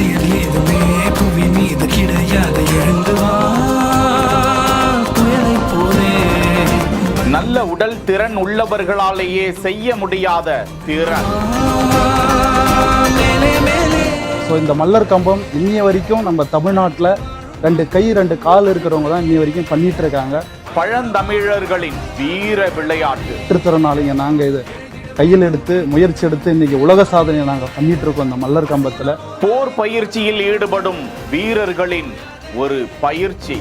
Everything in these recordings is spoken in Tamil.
செயல் ஏதுமே புவி மீது கிடையாது. எழுந்து வா புயலை போலே. நல்ல உடல் திறன் உள்ளவர்களாலேயே செய்ய முடியாத திறன். ஸோ இந்த மல்லர் கம்பம் இன்னிய வரைக்கும் நம்ம தமிழ்நாட்டில் 2 கை 2 கால் இருக்கிறவங்க தான் இன்னி வரைக்கும் பண்ணிட்டு இருக்காங்க. பழந்தமிழர்களின் வீர விளையாட்டு. மாற்றுத்திறனாளிங்க நாங்கள் இது கையில் எடுத்து முயற்சி எடுத்து இன்னைக்கு உலக சாதனையை நாங்கள் பண்ணிட்டு இருக்கோம். இந்த மல்லர் கம்பத்தில் போர் பயிற்சியில் ஈடுபடும் வீரர்களின் ஒரு பயிற்சி.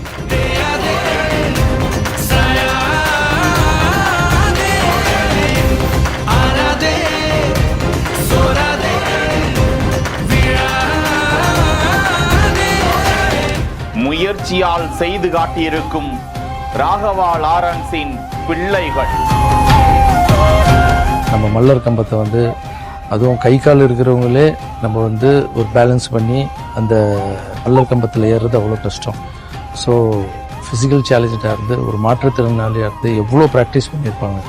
முயற்சியால் செய்து காட்டியிருக்கும் ராகவா லாரன்ஸின் பிள்ளைகள். நம்ம மல்லர் கம்பத்தை அதுவும் கை கால் இருக்கிறவங்களே நம்ம ஒரு பேலன்ஸ் பண்ணி அந்த மல்லர் கம்பத்தில் ஏறுறது அவ்வளோ கஷ்டம். ஸோ ஃபிசிக்கல் சேலஞ்சாக இருந்து ஒரு மாற்றுத்திறனாளியாக இருந்து எவ்வளோ ப்ராக்டிஸ் பண்ணியிருப்பாங்க.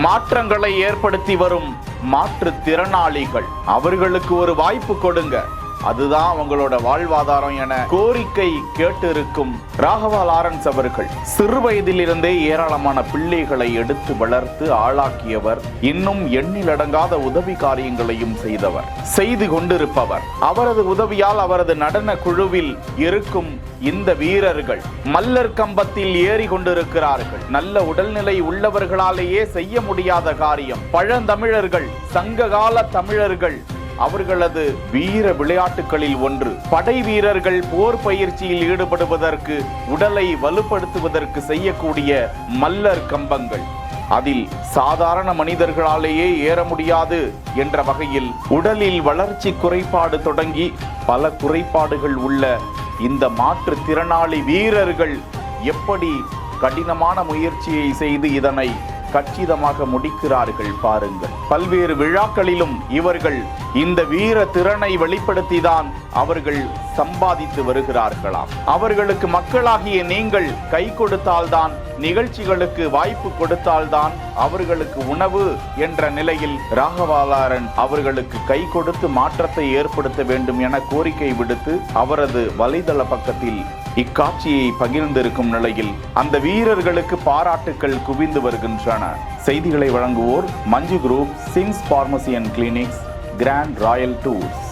மாற்றங்களை ஏற்படுத்தி வரும் மாற்றுத்திறனாளிகள், அவர்களுக்கு ஒரு வாய்ப்பு கொடுங்க, அதுதான் அவங்களோட வாழ்வாதாரம் என கோரிக்கை கேட்டு இருக்கும் ராகவா லாரன்ஸ் அவர்கள் சிறு வயதிலிருந்தே ஏராளமான பிள்ளைகளை எடுத்து வளர்த்து ஆளாக்கியவர். இன்னும் எண்ணிலடங்காத உதவி காரியங்களையும் செய்து கொண்டிருப்பவர். அவரது உதவியால் அவரது நடன குழுவில் இருக்கும் இந்த வீரர்கள் மல்லர் கம்பத்தில் ஏறி கொண்டிருக்கிறார்கள். நல்ல உடல்நிலை உள்ளவர்களாலேயே செய்ய முடியாத காரியம். பழந்தமிழர்கள், சங்ககால தமிழர்கள் அவர்களது வீர விளையாட்டுகளில் ஒன்று. படை வீரர்கள் போர் பயிற்சியில் ஈடுபடுவதற்கு, உடலை வலுப்படுத்துவதற்கு செய்யக்கூடிய மல்லர் கம்பங்கள். அதில் சாதாரண மனிதர்களாலேயே ஏற முடியாது என்ற வகையில் உடலில் வளர்ச்சி குறைபாடு தொடங்கி பல குறைபாடுகள் உள்ள இந்த மாற்றுத்திறனாளி வீரர்கள் எப்படி கடினமான முயற்சியை செய்து இதனை கச்சிதமாக முடிக்கிறார்கள் பாருங்கள். பல்வேறு விழாக்களிலும் இவர்கள் இந்த வீர திறனை வெளிப்படுத்திதான் அவர்கள் சம்பாதித்து வருகிறார்களாம். அவர்களுக்கு மக்களாகிய நீங்கள் கை கொடுத்தால்தான், நிகழ்ச்சிகளுக்கு வாய்ப்பு கொடுத்தால்தான் அவர்களுக்கு உணவு என்ற நிலையில் ராகவா லாரன்ஸ் அவர்களுக்கு கை கொடுத்து மாற்றத்தை ஏற்படுத்த வேண்டும் என கோரிக்கை விடுத்து அவரது வலைதள பக்கத்தில் இக்காட்சியை பகிர்ந்திருக்கும் நிலையில் அந்த வீரர்களுக்கு பாராட்டுக்கள் குவிந்து வருகின்றன. செய்திகளை வழங்குவோர் Manju group, Singh's pharmacy and clinics, grand royal tours.